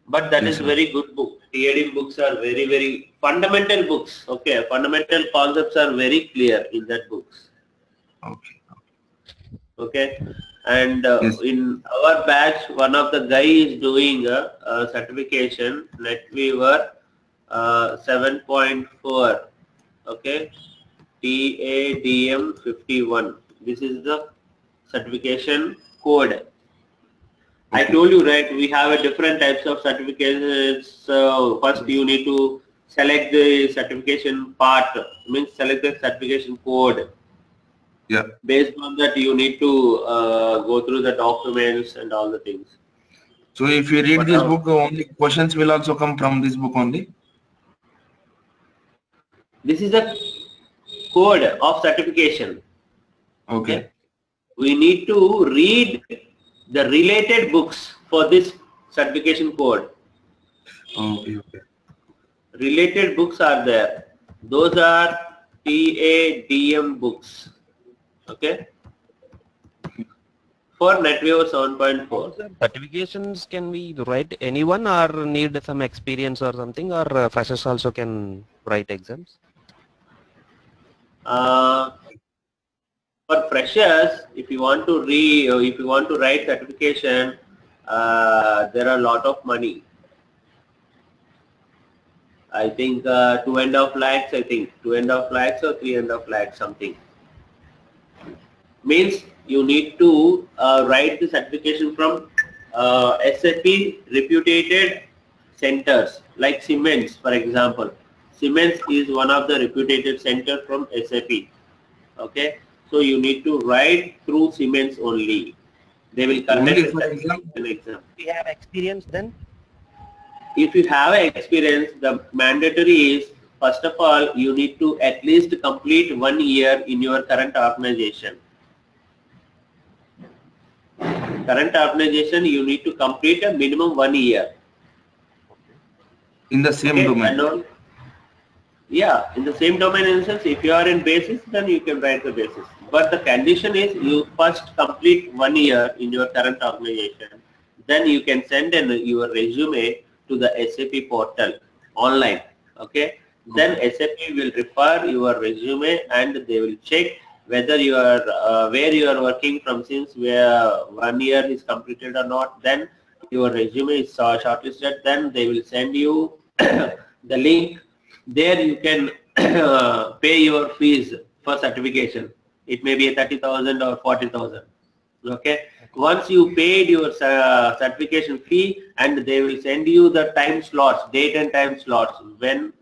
But that is very good book. TADM books are very fundamental books. Okay, fundamental concepts are very clear in that books. Okay, and in our batch, one of the guy is doing a certification NetWeaver 7.4. Okay, TADM 51. This is the certification code. I told you, right, we have a different types of certificates. So first you need to select the certification part, means select the certification code. Yeah. Based on that, you need to go through the documents and all the things. So if you read this book, only questions will also come from this book only? This is the code of certification. Okay. We need to read the related books for this certification code. Okay. Related books are there. Those are TADM books. Okay. For NetWeaver 7.4. Certifications can we write anyone or need some experience or something, or freshers also can write exams? For freshers, if you want to write certification, there are a lot of money. I think 2.5 lakhs. I think 2.5 lakhs or 3.5 lakhs something. Means you need to write the certification from SAP reputed centers like Siemens, for example. Siemens is one of the reputed center from SAP. Okay, so you need to write through Siemens only. They will conduct an exam. If you have experience, then? If you have experience, the mandatory is, first of all, you need to at least complete 1 year in your current organization. Current organization, you need to complete a minimum 1 year. In the same domain? Yeah, in the same domain. In the sense, if you are in Basis, then you can write the Basis. But the condition is you first complete 1 year in your current organization. Then you can send in your resume to the SAP portal online. Okay. Then SAP will refer your resume and they will check whether you are where you are working from since where 1 year is completed or not. Then your resume is shortlisted. Then they will send you the link. There you can pay your fees for certification. It may be 30,000 or 40,000. Okay. Once you paid your certification fee, and they will send you the time slots, date and time slots, when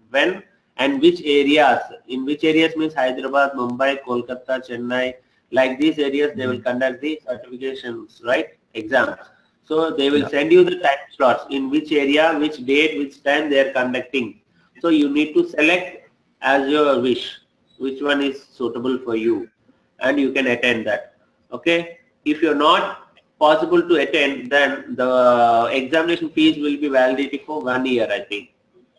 and which areas. In which areas means Hyderabad, Mumbai, Kolkata, Chennai. Like these areas, they will conduct the certifications, right? Exams. So they will send you the time slots in which area, which date, which time they are conducting. So you need to select as your wish which one is suitable for you, and you can attend that. Okay. If you're not possible to attend, then the examination fees will be validity for 1 year, I think.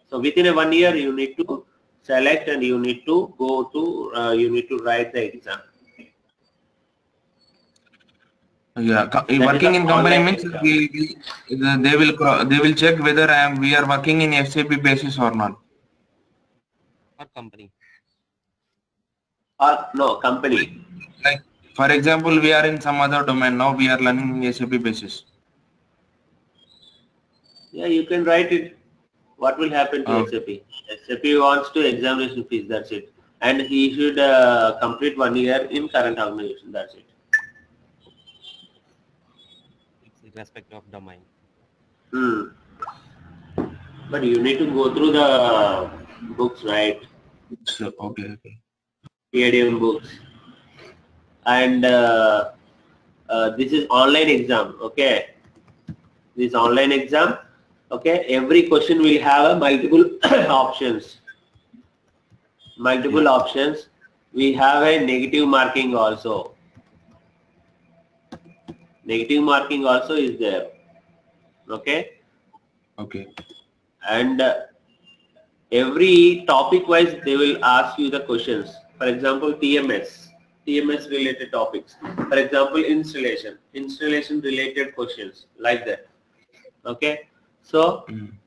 So within a 1 year, you need to select and you need to go to, you need to write the exam. Yeah, working in company means they will check whether we are working in SAP basis or not. Or company. No, company. Like for example, we are in some other domain now. We are learning in SAP basis. Yeah, you can write it. What will happen to SAP? SAP wants to examination fees. That's it. And he should complete 1 year in current organization. That's it. It's irrespective of domain. But you need to go through the books, right? So, okay. PADM books. And this is online exam. Okay. This online exam. Okay. Every question will have a multiple options. Multiple options. We have a negative marking also. Negative marking also is there. Okay. Okay. And every topic wise they will ask you the questions. For example, TMS related topics. For example, installation related questions, like that. Okay. So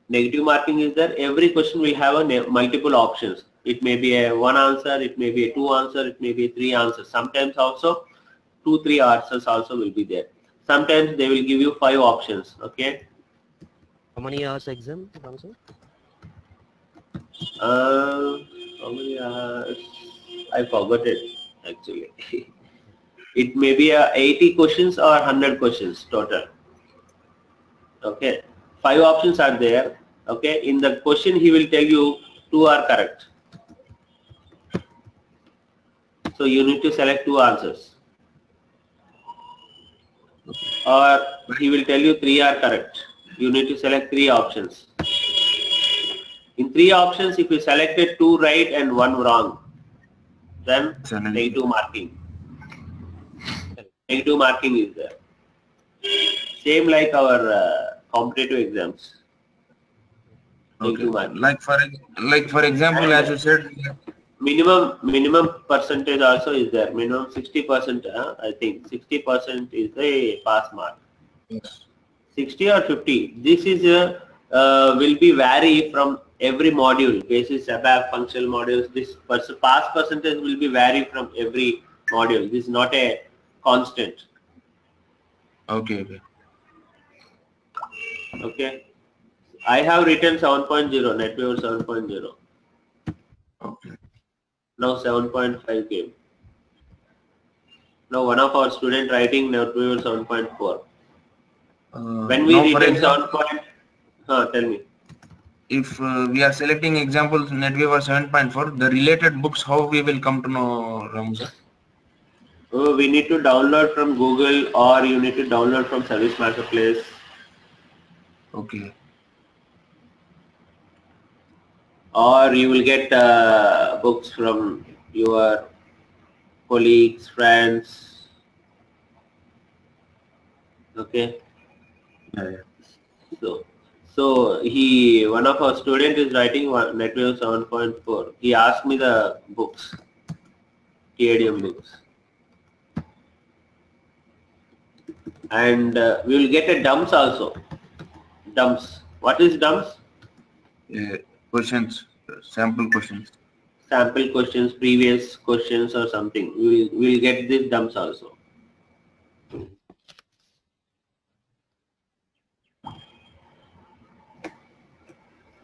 negative marking is there. Every question will have a multiple options. It may be a 1 answer, it may be a 2 answer, it may be 3 answers. Sometimes also 2-3 answers also will be there. Sometimes they will give you 5 options. Okay. How many hours exam also? How many hours? I forgot it actually. It may be 80 questions or 100 questions total. Okay. 5 options are there. Okay. In the question he will tell you 2 are correct. So you need to select 2 answers. Or he will tell you 3 are correct. You need to select 3 options. In 3 options, if you selected 2 right and 1 wrong, then negative marking. Negative marking is there. Same like our competitive exams. Okay. Like for example, and as you said, minimum percentage also is there. Minimum 60%. I think 60% is the pass mark. Yes. 60 or 50. This is will be vary from every module. Basis, SAP functional modules. This pass percentage will be vary from every module. This is not a constant. Okay. Okay. I have written 7.0, NetWeaver 7.0. Okay. Now 7.5 came. Now one of our student writing NetWeaver 7.4. When we written 7. Tell me. If we are selecting examples NetWeaver 7.4, the related books, how we will come to know, Ramu sir? We need to download from Google, or you need to download from Service Marketplace. Okay. Or you will get books from your colleagues, friends. Okay. Yeah. So one of our student is writing NetWeaver 7.4. He asked me the books, TADM books. And we will get a dumps also. Dumps. What is dumps? Questions, sample questions. Sample questions, previous questions or something. We will get these dumps also.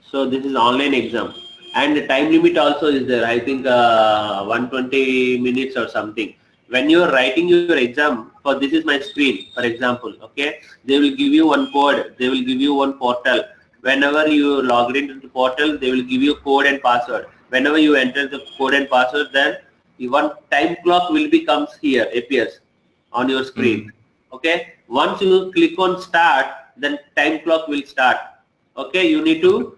So this is online exam. And the time limit also is there. I think 120 minutes or something. When you are writing your exam, for this is my screen, for example. Okay, they will give you one code, they will give you one portal. Whenever you log into the portal, they will give you code and password. Whenever you enter the code and password, then one time clock will becomes here, appears on your screen. Okay, once you click on start, then time clock will start. Okay, you need to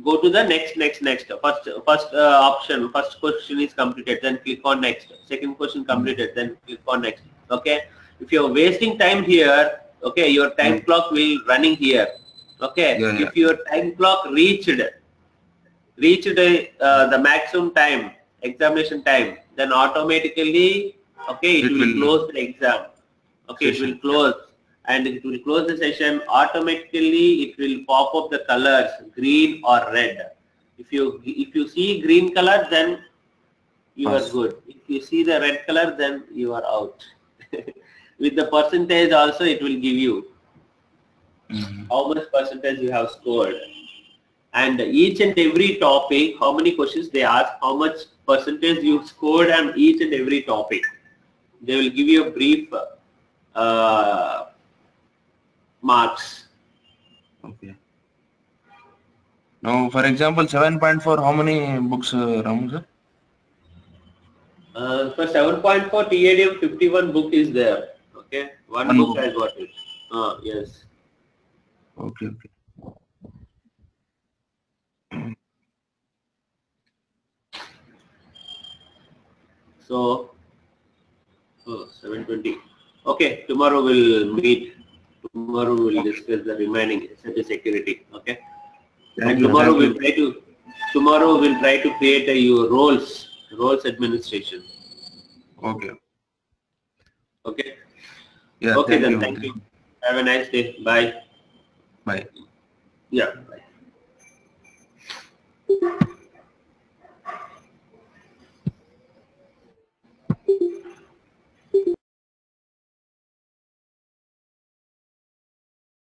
go to the next. First option, first question is completed, then click on next. Second question completed, then click on next. Okay, if you're wasting time here, okay, your time clock will running here. Okay, if your time clock reached the maximum time, examination time, then automatically, okay, it will close the exam. Okay, it will close, and it will close the session automatically. It will pop up the colors green or red. If you see green color, then you are good. If you see the red color, then you are out. With the percentage also, it will give you how much percentage you have scored, and each and every topic, how many questions they ask, how much percentage you scored on each and every topic. They will give you a brief marks. Okay. Now, for example, 7.4, how many books, Ramu sir? For 7.4 TADM, 51 book is there. Okay, one book I got it. Yes. Okay. So, 7:20. Okay, tomorrow we'll meet. Tomorrow we'll discuss the remaining SAP security. Okay, and tomorrow we'll try to create your roles administration. Okay. Okay. Yeah. Okay, then thank you. Have a nice day. Bye. Bye. Yeah. Bye.